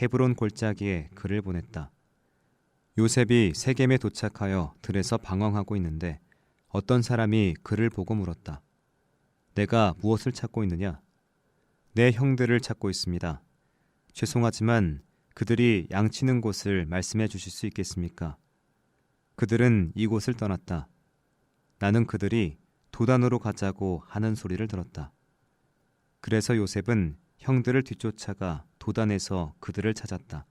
헤브론 골짜기에 그를 보냈다. 요셉이 세겜에 도착하여 들에서 방황하고 있는데 어떤 사람이 그를 보고 물었다. 내가 무엇을 찾고 있느냐? 내 형들을 찾고 있습니다. 죄송하지만 그들이 양치는 곳을 말씀해 주실 수 있겠습니까? 그들은 이곳을 떠났다. 나는 그들이 도단으로 가자고 하는 소리를 들었다. 그래서 요셉은 형들을 뒤쫓아가 도단에서 그들을 찾았다.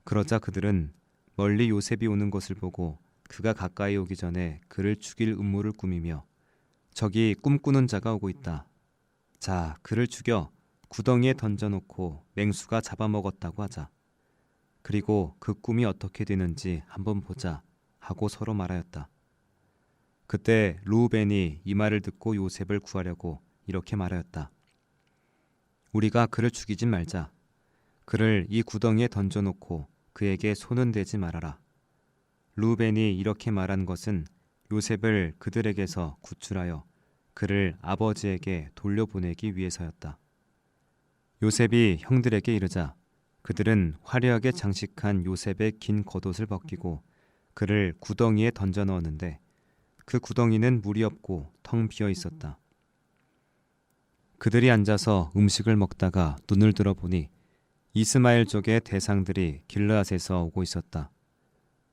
그러자 그들은 멀리 요셉이 오는 것을 보고 그가 가까이 오기 전에 그를 죽일 음모를 꾸미며 저기 꿈꾸는 자가 오고 있다. 자, 그를 죽여 구덩이에 던져놓고 맹수가 잡아먹었다고 하자. 그리고 그 꿈이 어떻게 되는지 한번 보자 하고 서로 말하였다. 그때 르우벤이 이 말을 듣고 요셉을 구하려고 이렇게 말하였다. 우리가 그를 죽이지 말자. 그를 이 구덩이에 던져놓고 그에게 손은 대지 말아라. 르우벤이 이렇게 말한 것은 요셉을 그들에게서 구출하여 그를 아버지에게 돌려보내기 위해서였다. 요셉이 형들에게 이르자 그들은 화려하게 장식한 요셉의 긴 겉옷을 벗기고 그를 구덩이에 던져 넣었는데 그 구덩이는 물이 없고 텅 비어 있었다. 그들이 앉아서 음식을 먹다가 눈을 들어보니 이스마엘족의 대상들이 길르앗에서 오고 있었다.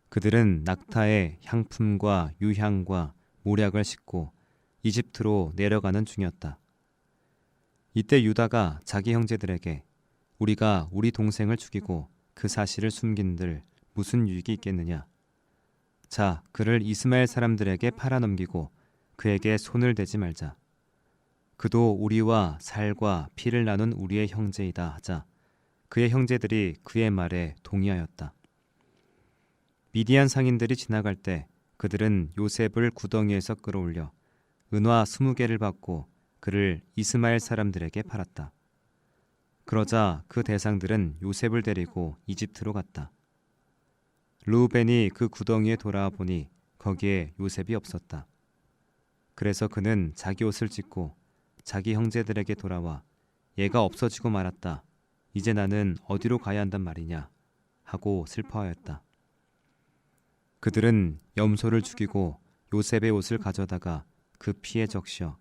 그들은 낙타의 향품과 유향과 모략을 싣고 이집트로 내려가는 중이었다. 이때 유다가 자기 형제들에게 우리가 우리 동생을 죽이고 그 사실을 숨긴들 무슨 유익이 있겠느냐? 자, 그를 이스마엘 사람들에게 팔아넘기고 그에게 손을 대지 말자. 그도 우리와 살과 피를 나눈 우리의 형제이다 하자 그의 형제들이 그의 말에 동의하였다. 미디안 상인들이 지나갈 때 그들은 요셉을 구덩이에서 끌어올려 은화 20개를 받고 그를 이스마엘 사람들에게 팔았다. 그러자 그 대상들은 요셉을 데리고 이집트로 갔다. 르우벤이 그 구덩이에 돌아와 보니 거기에 요셉이 없었다. 그래서 그는 자기 옷을 찢고 자기 형제들에게 돌아와 얘가 없어지고 말았다. 이제 나는 어디로 가야 한단 말이냐 하고 슬퍼하였다. 그들은 염소를 죽이고 요셉의 옷을 가져다가 그 피에 적셔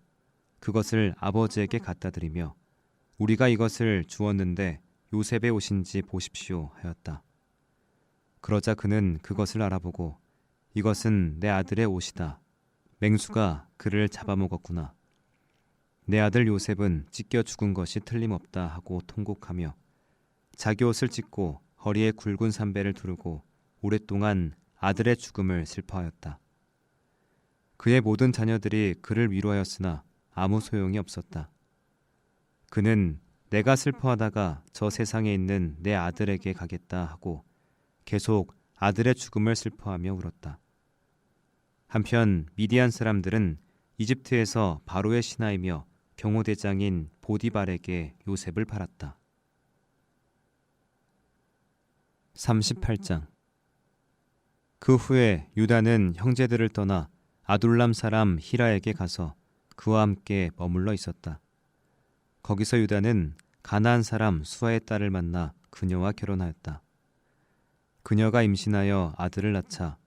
그것을 아버지에게 갖다 드리며 우리가 이것을 주었는데 요셉의 옷인지 보십시오 하였다. 그러자 그는 그것을 알아보고 이것은 내 아들의 옷이다. 맹수가 그를 잡아먹었구나. 내 아들 요셉은 찢겨 죽은 것이 틀림없다 하고 통곡하며 자기 옷을 찢고 허리에 굵은 삼배를 두르고 오랫동안 아들의 죽음을 슬퍼하였다. 그의 모든 자녀들이 그를 위로하였으나 아무 소용이 없었다. 그는 내가 슬퍼하다가 저 세상에 있는 내 아들에게 가겠다 하고 계속 아들의 죽음을 슬퍼하며 울었다. 한편 미디안 사람들은 이집트에서 바로의 신하이며 경호대장인 보디발에게 요셉을 팔았다. 38장. 그 후에 유다는 형제들을 떠나 아둘람 사람 히라에게 가서 그와 함께 머물러 있었다. 거기서 유다는 가나안 사람 수아의 딸을 만나 그녀와 결혼하였다. 그녀가 임신하여 아들을 낳자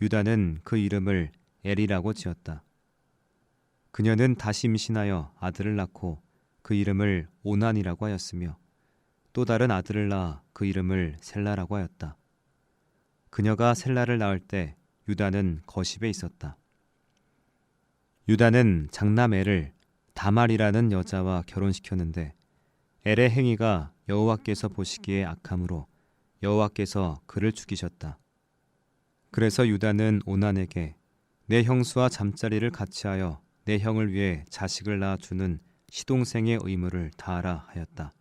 유다는 그 이름을 엘이라고 지었다. 그녀는 다시 임신하여 아들을 낳고 그 이름을 오난이라고 하였으며 또 다른 아들을 낳아 그 이름을 셀라라고 하였다. 그녀가 셀라를 낳을 때 유다는 거십에 있었다. 유다는 장남 엘을 다말이라는 여자와 결혼시켰는데 엘의 행위가 여호와께서 보시기에 악함으로 여호와께서 그를 죽이셨다. 그래서 유다는 오난에게 내 형수와 잠자리를 같이하여 내 형을 위해 자식을 낳아주는 시동생의 의무를 다하라 하였다.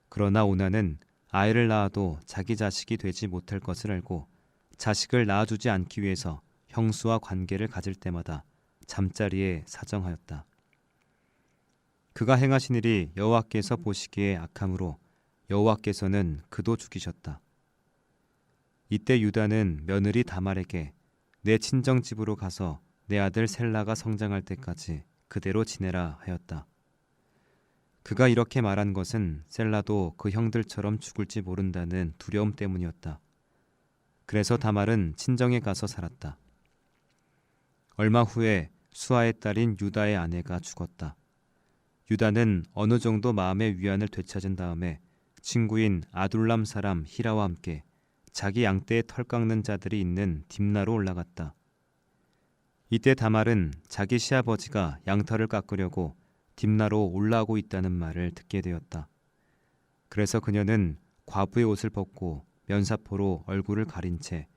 그러나 오난은 아이를 낳아도 자기 자식이 되지 못할 것을 알고 자식을 낳아주지 않기 위해서 형수와 관계를 가질 때마다 잠자리에 사정하였다. 그가 행하신 일이 여호와께서 보시기에 악함으로 여호와께서는 그도 죽이셨다. 이때 유다는 며느리 다말에게 내 친정집으로 가서 내 아들 셀라가 성장할 때까지 그대로 지내라 하였다. 그가 이렇게 말한 것은 셀라도 그 형들처럼 죽을지 모른다는 두려움 때문이었다. 그래서 다말은 친정에 가서 살았다. 얼마 후에 수아의 딸인 유다의 아내가 죽었다. 유다는 어느 정도 마음의 위안을 되찾은 다음에 친구인 아둘람 사람 히라와 함께 자기 양떼에 털 깎는 자들이 있는 딥나로 올라갔다. 이때 다말은 자기 시아버지가 양털을 깎으려고 딥나로 올라오고 있다는 말을 듣게 되었다. 그래서 그녀는 과부의 옷을 벗고 면사포로 얼굴을 가린 채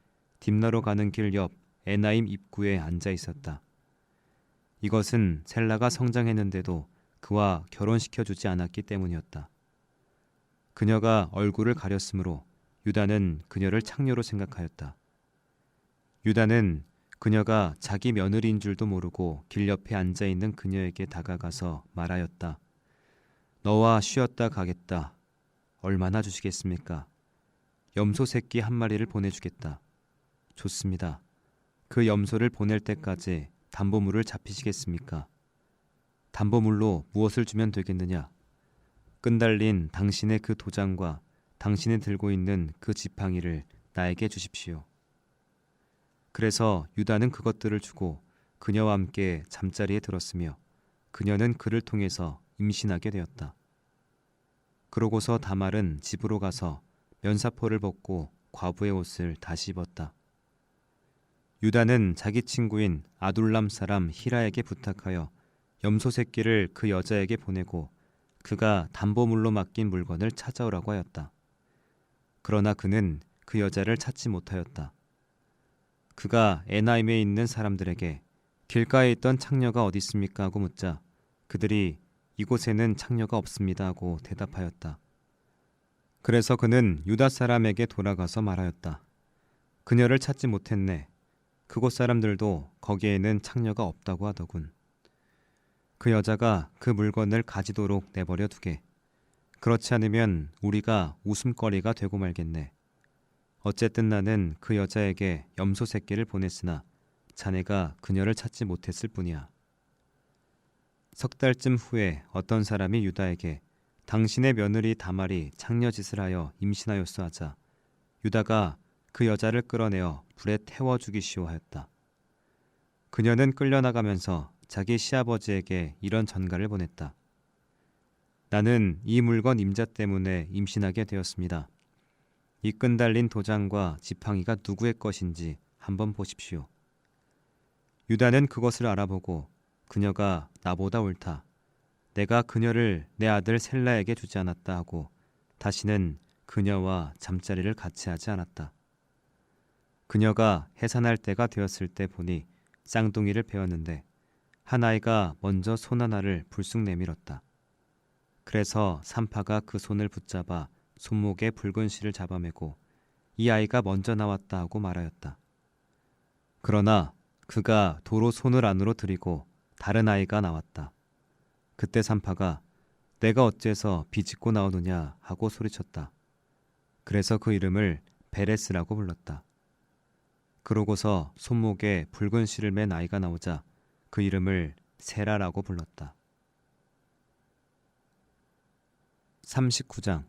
딥나로 가는 길 옆 에나임 입구에 앉아 있었다. 이것은 셀라가 성장했는데도 그와 결혼시켜주지 않았기 때문이었다. 그녀가 얼굴을 가렸으므로 유다는 그녀를 창녀로 생각하였다. 유다는 그녀가 자기 며느리인 줄도 모르고 길 옆에 앉아있는 그녀에게 다가가서 말하였다. 너와 쉬었다 가겠다. 얼마나 주시겠습니까? 염소 새끼 한 마리를 보내주겠다. 좋습니다. 그 염소를 보낼 때까지 담보물을 잡히시겠습니까? 담보물로 무엇을 주면 되겠느냐? 끈달린 당신의 그 도장과 당신이 들고 있는 그 지팡이를 나에게 주십시오. 그래서 유다는 그것들을 주고 그녀와 함께 잠자리에 들었으며 그녀는 그를 통해서 임신하게 되었다. 그러고서 다말은 집으로 가서 면사포를 벗고 과부의 옷을 다시 입었다. 유다는 자기 친구인 아둘람 사람 히라에게 부탁하여 염소 새끼를 그 여자에게 보내고 그가 담보물로 맡긴 물건을 찾아오라고 하였다. 그러나 그는 그 여자를 찾지 못하였다. 그가 에나임에 있는 사람들에게 길가에 있던 창녀가 어디 있습니까? 하고 묻자 그들이 이곳에는 창녀가 없습니다 하고 대답하였다. 그래서 그는 유다 사람에게 돌아가서 말하였다. 그녀를 찾지 못했네. 그곳 사람들도 거기에는 창녀가 없다고 하더군. 그 여자가 그 물건을 가지도록 내버려 두게. 그렇지 않으면 우리가 웃음거리가 되고 말겠네. 어쨌든 나는 그 여자에게 염소 새끼를 보냈으나 자네가 그녀를 찾지 못했을 뿐이야. 석 달쯤 후에 어떤 사람이 유다에게 당신의 며느리 다말이 창녀짓을 하여 임신하였소 하자 유다가 그 여자를 끌어내어 불에 태워 죽이시오 하였다. 그녀는 끌려나가면서 자기 시아버지에게 이런 전가를 보냈다. 나는 이 물건 임자 때문에 임신하게 되었습니다. 이 끈 달린 도장과 지팡이가 누구의 것인지 한번 보십시오. 유다는 그것을 알아보고 그녀가 나보다 옳다. 내가 그녀를 내 아들 셀라에게 주지 않았다 하고 다시는 그녀와 잠자리를 같이 하지 않았다. 그녀가 해산할 때가 되었을 때 보니 쌍둥이를 베었는데 한 아이가 먼저 손 하나를 불쑥 내밀었다. 그래서 산파가 그 손을 붙잡아 손목에 붉은 실을 잡아매고 이 아이가 먼저 나왔다 하고 말하였다. 그러나 그가 도로 손을 안으로 들이고 다른 아이가 나왔다. 그때 산파가 내가 어째서 비집고 나오느냐 하고 소리쳤다. 그래서 그 이름을 베레스라고 불렀다. 그러고서 손목에 붉은 실을 맨 아이가 나오자 그 이름을 세라라고 불렀다. 39장.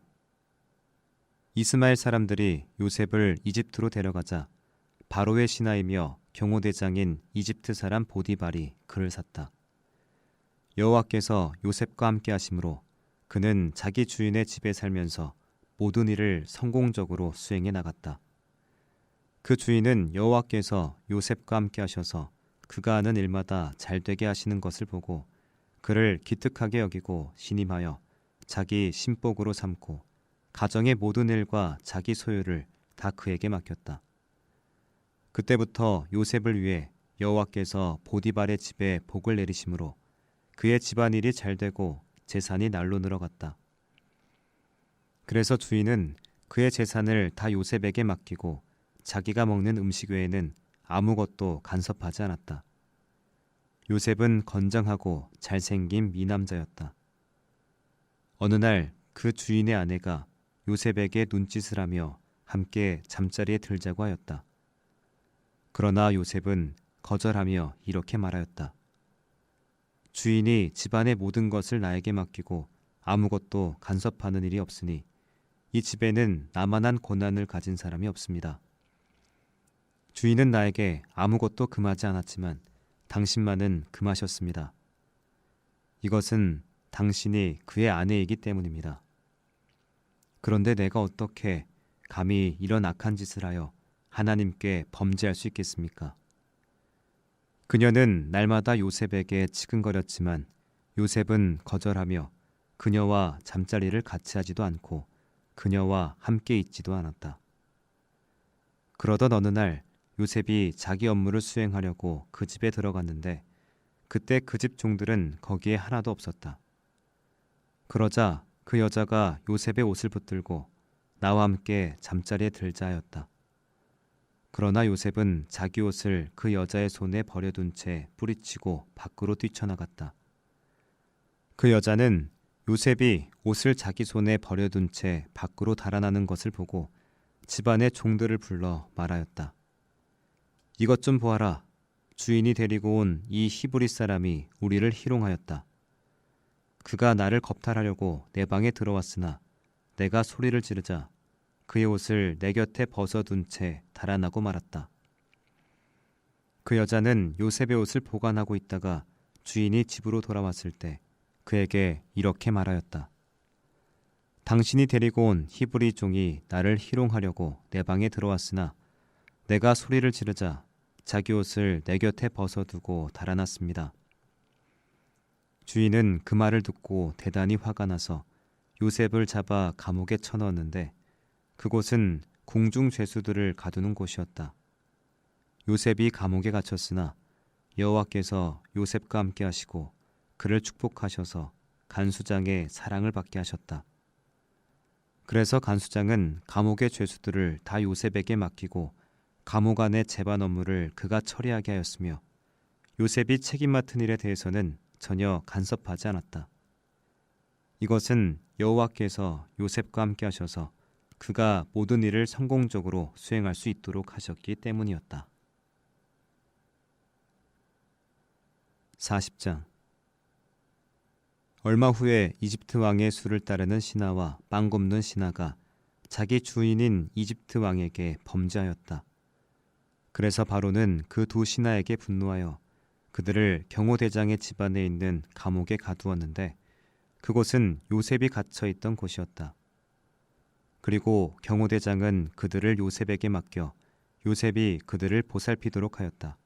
이스마엘 사람들이 요셉을 이집트로 데려가자 바로의 신하이며 경호대장인 이집트 사람 보디발이 그를 샀다. 여호와께서 요셉과 함께 하심으로 그는 자기 주인의 집에 살면서 모든 일을 성공적으로 수행해 나갔다. 그 주인은 여호와께서 요셉과 함께 하셔서 그가 하는 일마다 잘되게 하시는 것을 보고 그를 기특하게 여기고 신임하여 자기 신복으로 삼고 가정의 모든 일과 자기 소유를 다 그에게 맡겼다. 그때부터 요셉을 위해 여호와께서 보디발의 집에 복을 내리심으로 그의 집안일이 잘되고 재산이 날로 늘어갔다. 그래서 주인은 그의 재산을 다 요셉에게 맡기고 자기가 먹는 음식 외에는 아무것도 간섭하지 않았다. 요셉은 건장하고 잘생긴 미남자였다. 어느 날 그 주인의 아내가 요셉에게 눈짓을 하며 함께 잠자리에 들자고 하였다. 그러나 요셉은 거절하며 이렇게 말하였다. 주인이 집안의 모든 것을 나에게 맡기고 아무것도 간섭하는 일이 없으니 이 집에는 나만한 권한을 가진 사람이 없습니다. 주인은 나에게 아무것도 금하지 않았지만 당신만은 금하셨습니다. 이것은 당신이 그의 아내이기 때문입니다. 그런데 내가 어떻게 감히 이런 악한 짓을 하여 하나님께 범죄할 수 있겠습니까? 그녀는 날마다 요셉에게 치근거렸지만 요셉은 거절하며 그녀와 잠자리를 같이 하지도 않고 그녀와 함께 있지도 않았다. 그러던 어느 날 요셉이 자기 업무를 수행하려고 그 집에 들어갔는데 그때 그 집 종들은 거기에 하나도 없었다. 그러자 그 여자가 요셉의 옷을 붙들고 나와 함께 잠자리에 들자 하였다. 그러나 요셉은 자기 옷을 그 여자의 손에 버려둔 채 뿌리치고 밖으로 뛰쳐나갔다. 그 여자는 요셉이 옷을 자기 손에 버려둔 채 밖으로 달아나는 것을 보고 집안의 종들을 불러 말하였다. 이것 좀 보아라. 주인이 데리고 온 이 히브리 사람이 우리를 희롱하였다. 그가 나를 겁탈하려고 내 방에 들어왔으나 내가 소리를 지르자 그의 옷을 내 곁에 벗어둔 채 달아나고 말았다. 그 여자는 요셉의 옷을 보관하고 있다가 주인이 집으로 돌아왔을 때 그에게 이렇게 말하였다. 당신이 데리고 온 히브리 종이 나를 희롱하려고 내 방에 들어왔으나 내가 소리를 지르자 자기 옷을 내 곁에 벗어두고 달아났습니다. 주인은 그 말을 듣고 대단히 화가 나서 요셉을 잡아 감옥에 쳐넣었는데 그곳은 궁중 죄수들을 가두는 곳이었다. 요셉이 감옥에 갇혔으나 여호와께서 요셉과 함께 하시고 그를 축복하셔서 간수장의 사랑을 받게 하셨다. 그래서 간수장은 감옥의 죄수들을 다 요셉에게 맡기고 감옥 안의 재반 업무를 그가 처리하게 하였으며 요셉이 책임 맡은 일에 대해서는 전혀 간섭하지 않았다. 이것은 여호와께서 요셉과 함께 하셔서 그가 모든 일을 성공적으로 수행할 수 있도록 하셨기 때문이었다. 40장. 얼마 후에 이집트 왕의 수를 따르는 신하와 빵 굽는 신하가 자기 주인인 이집트 왕에게 범죄하였다. 그래서 바로는 그 두 신하에게 분노하여 그들을 경호대장의 집안에 있는 감옥에 가두었는데 그곳은 요셉이 갇혀 있던 곳이었다. 그리고 경호대장은 그들을 요셉에게 맡겨 요셉이 그들을 보살피도록 하였다.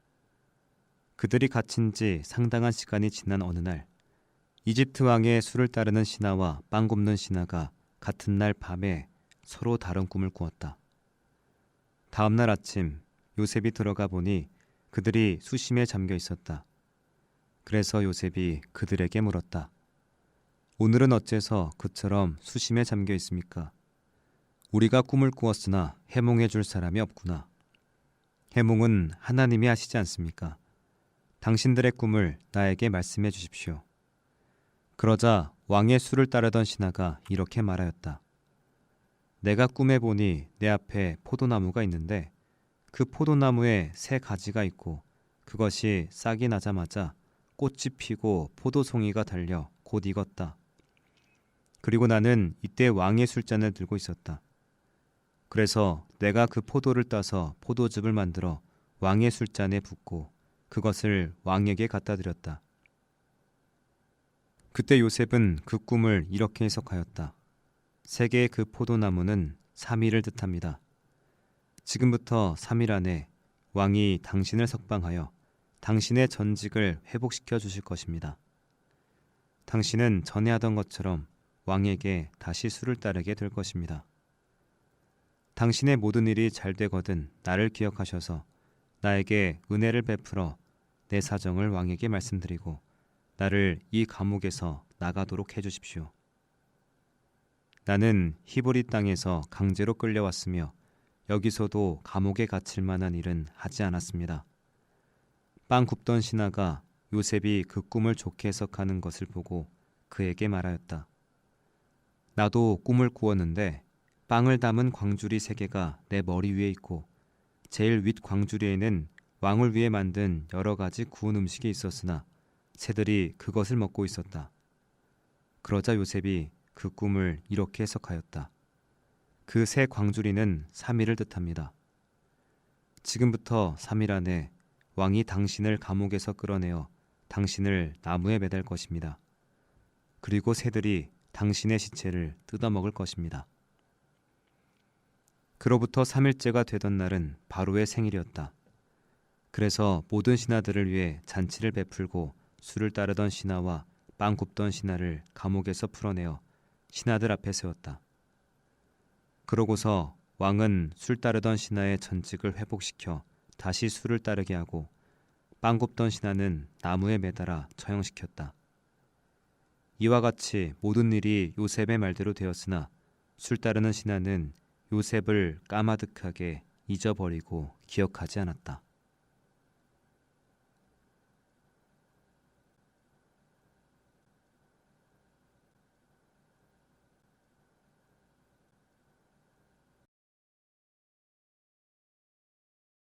그들이 갇힌 지 상당한 시간이 지난 어느 날 이집트 왕의 술을 따르는 신하와 빵 굽는 신하가 같은 날 밤에 서로 다른 꿈을 꾸었다. 다음 날 아침 요셉이 들어가 보니 그들이 수심에 잠겨 있었다. 그래서 요셉이 그들에게 물었다. 오늘은 어째서 그처럼 수심에 잠겨 있습니까? 우리가 꿈을 꾸었으나 해몽해 줄 사람이 없구나. 해몽은 하나님이 하시지 않습니까? 당신들의 꿈을 나에게 말씀해 주십시오. 그러자 왕의 술을 따르던 신하가 이렇게 말하였다. 내가 꿈에 보니 내 앞에 포도나무가 있는데 그 포도나무에 새 가지가 있고 그것이 싹이 나자마자 꽃이 피고 포도송이가 달려 곧 익었다. 그리고 나는 이때 왕의 술잔을 들고 있었다. 그래서 내가 그 포도를 따서 포도즙을 만들어 왕의 술잔에 붓고 그것을 왕에게 갖다 드렸다. 그때 요셉은 그 꿈을 이렇게 해석하였다. 세 개의 그 포도나무는 3일을 뜻합니다. 지금부터 3일 안에 왕이 당신을 석방하여 당신의 전직을 회복시켜 주실 것입니다. 당신은 전에 하던 것처럼 왕에게 다시 술을 따르게 될 것입니다. 당신의 모든 일이 잘 되거든 나를 기억하셔서 나에게 은혜를 베풀어 내 사정을 왕에게 말씀드리고 나를 이 감옥에서 나가도록 해주십시오. 나는 히브리 땅에서 강제로 끌려왔으며 여기서도 감옥에 갇힐 만한 일은 하지 않았습니다. 빵 굽던 신하가 요셉이 그 꿈을 좋게 해석하는 것을 보고 그에게 말하였다. 나도 꿈을 꾸었는데 빵을 담은 광주리 3개가 내 머리 위에 있고 제일 윗 광주리에는 왕을 위해 만든 여러 가지 구운 음식이 있었으나 새들이 그것을 먹고 있었다. 그러자 요셉이 그 꿈을 이렇게 해석하였다. 그 새 광주리는 3일을 뜻합니다. 지금부터 3일 안에 왕이 당신을 감옥에서 끌어내어 당신을 나무에 매달 것입니다. 그리고 새들이 당신의 시체를 뜯어먹을 것입니다. 그로부터 3일째가 되던 날은 바로의 생일이었다. 그래서 모든 신하들을 위해 잔치를 베풀고 술을 따르던 신하와 빵 굽던 신하를 감옥에서 풀어내어 신하들 앞에 세웠다. 그러고서 왕은 술 따르던 신하의 전직을 회복시켜 다시 술을 따르게 하고 빵 굽던 신하는 나무에 매달아 처형시켰다. 이와 같이 모든 일이 요셉의 말대로 되었으나 술 따르는 신하는 요셉을 까마득하게 잊어버리고 기억하지 않았다.